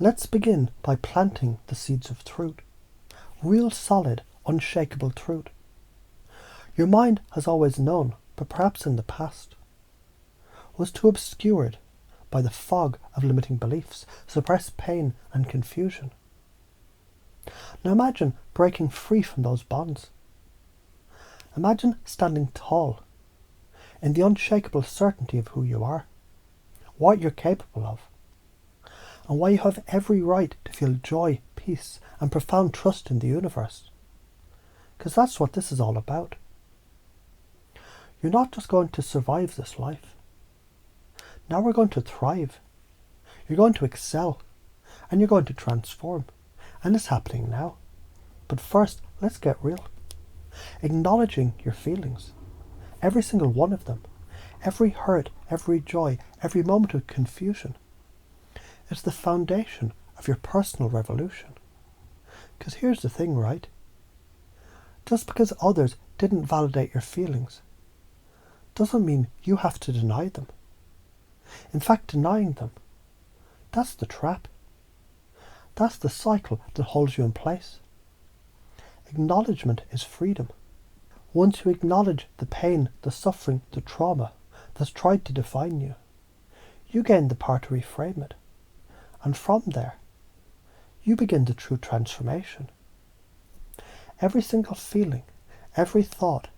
Let's begin by planting the seeds of truth. Real solid, unshakable truth. Your mind has always known, but perhaps in the past was too obscured by the fog of limiting beliefs, suppressed pain and confusion. Now imagine breaking free from those bonds. Imagine standing tall in the unshakable certainty of who you are, what you're capable of, and why you have every right to feel joy, peace, and profound trust in the universe. Because that's what this is all about. You're not just going to survive this life. Now we're going to thrive. You're going to excel, and you're going to transform. And it's happening now. But first, let's get real. Acknowledging your feelings, every single one of them, every hurt, every joy, every moment of confusion, is the foundation of your personal revolution. Because here's the thing, right? Just because others didn't validate your feelings doesn't mean you have to deny them. In fact, denying them, that's the trap. That's the cycle that holds you in place. Acknowledgement is freedom. Once you acknowledge the pain, the suffering, the trauma that's tried to define you, you gain the power to reframe it. And from there, you begin the true transformation. Every single feeling, every thought,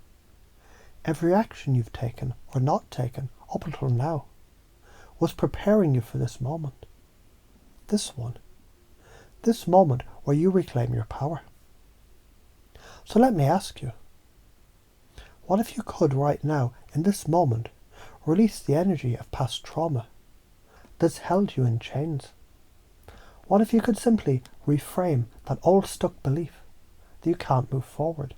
every action you've taken or not taken up until now was preparing you for this moment. This one. This moment where you reclaim your power. So let me ask you, what if you could right now, in this moment, release the energy of past trauma that's held you in chains? What if you could simply reframe that old stuck belief that you can't move forward,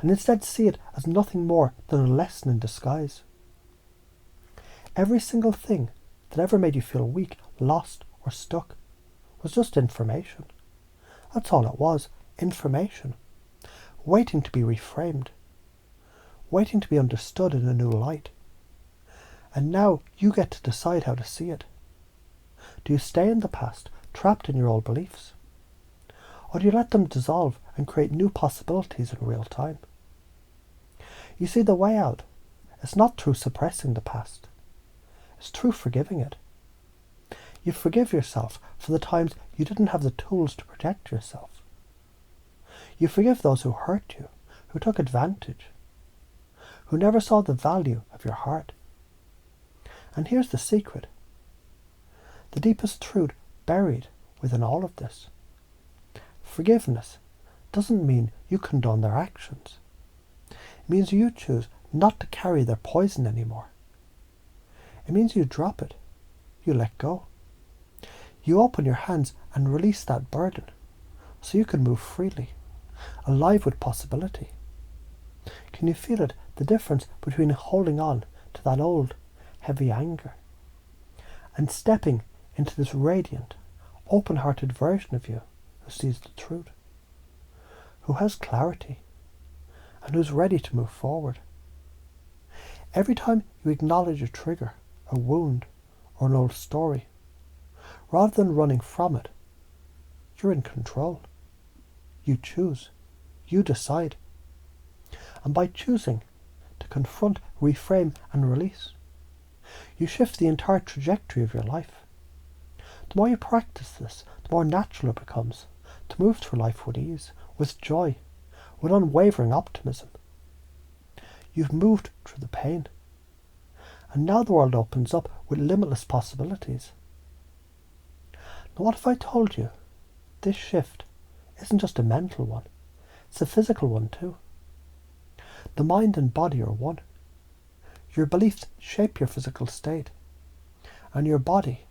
and instead see it as nothing more than a lesson in disguise? Every single thing that ever made you feel weak, lost, or stuck was just information. That's all it was, information, waiting to be reframed, waiting to be understood in a new light. And now you get to decide how to see it. Do you stay in the past, trapped in your old beliefs? Or do you let them dissolve and create new possibilities in real time? You see, the way out is not through suppressing the past. It's through forgiving it. You forgive yourself for the times you didn't have the tools to protect yourself. You forgive those who hurt you, who took advantage, who never saw the value of your heart. And here's the secret. The deepest truth buried within all of this. Forgiveness doesn't mean you condone their actions. It means you choose not to carry their poison anymore. It means you drop it. You let go. You open your hands and release that burden so you can move freely, alive with possibility. Can you feel it, the difference between holding on to that old, heavy anger and stepping into this radiant, open-hearted version of you who sees the truth, who has clarity, and who's ready to move forward? Every time you acknowledge a trigger, a wound, or an old story, rather than running from it, you're in control. You choose. You decide. And by choosing to confront, reframe, and release, you shift the entire trajectory of your life. The more you practice this, the more natural it becomes to move through life with ease, with joy, with unwavering optimism. You've moved through the pain, and now the world opens up with limitless possibilities. Now what if I told you this shift isn't just a mental one, it's a physical one too? The mind and body are one. Your beliefs shape your physical state, and your body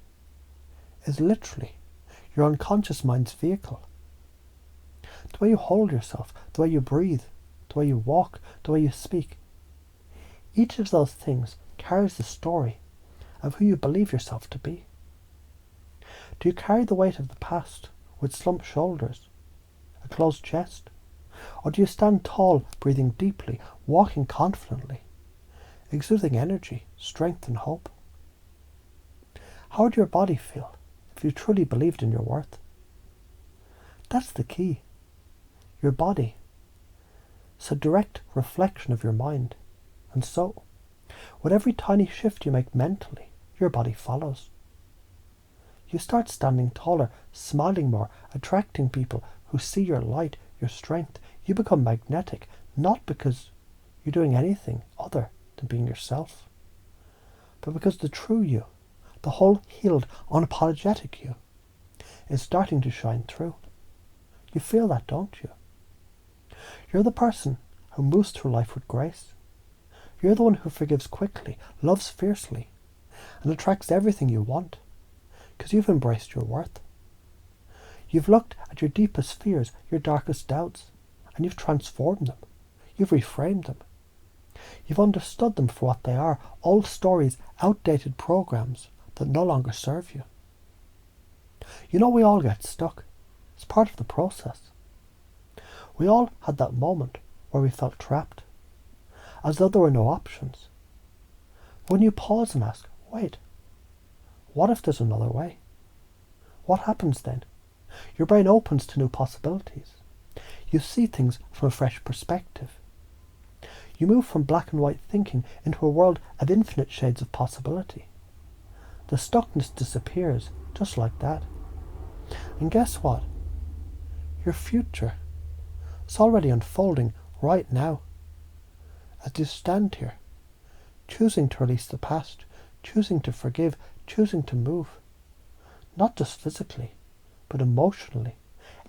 is literally your unconscious mind's vehicle. The way you hold yourself, the way you breathe, the way you walk, the way you speak, each of those things carries the story of who you believe yourself to be. Do you carry the weight of the past with slumped shoulders, a closed chest? Or do you stand tall, breathing deeply, walking confidently, exuding energy, strength and hope? How would your body feel if you truly believed in your worth. That's the key. Your body is a direct reflection of your mind. And so, with every tiny shift you make mentally, your body follows. You start standing taller, smiling more, attracting people who see your light, your strength. You become magnetic, not because you're doing anything other than being yourself, but because the true you, the whole healed, unapologetic you, is starting to shine through. You feel that, don't you? You're the person who moves through life with grace. You're the one who forgives quickly, loves fiercely, and attracts everything you want, because you've embraced your worth. You've looked at your deepest fears, your darkest doubts, and you've transformed them. You've reframed them. You've understood them for what they are, old stories, outdated programs that no longer serve you. You know, we all get stuck. It's part of the process. We all had that moment where we felt trapped, as though there were no options. When you pause and ask, wait, what if there's another way? What happens then? Your brain opens to new possibilities. You see things from a fresh perspective. You move from black and white thinking into a world of infinite shades of possibility. The stuckness disappears just like that. And guess what? Your future is already unfolding right now. As you stand here, choosing to release the past, choosing to forgive, choosing to move. Not just physically, but emotionally,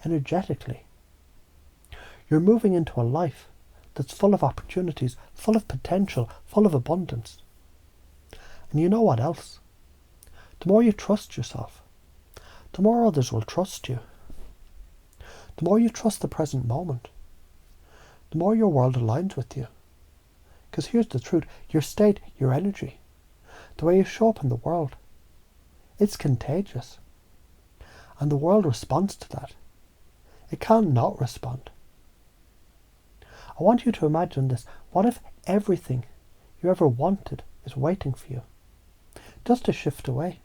energetically. You're moving into a life that's full of opportunities, full of potential, full of abundance. And you know what else? The more you trust yourself, the more others will trust you. The more you trust the present moment, the more your world aligns with you. Because here's the truth, your state, your energy, the way you show up in the world, it's contagious. And the world responds to that. It can't not respond. I want you to imagine this. What if everything you ever wanted is waiting for you, just to shift away?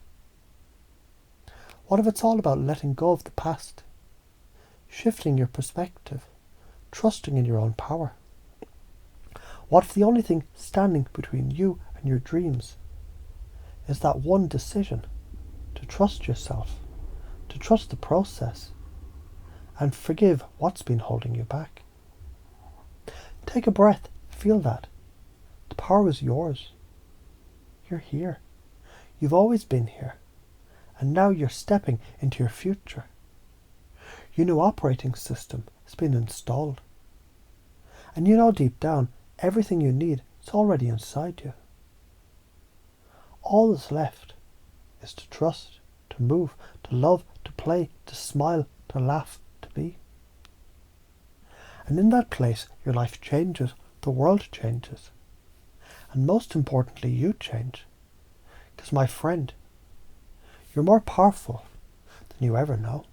What if it's all about letting go of the past, shifting your perspective, trusting in your own power? What if the only thing standing between you and your dreams is that one decision to trust yourself, to trust the process, and forgive what's been holding you back? Take a breath, feel that. The power is yours. You're here. You've always been here. And now you're stepping into your future. Your new operating system has been installed. And you know deep down, everything you need is already inside you. All that's left is to trust, to move, to love, to play, to smile, to laugh, to be. And in that place, your life changes, the world changes. And most importantly, you change. Because my friend, you're more powerful than you ever know.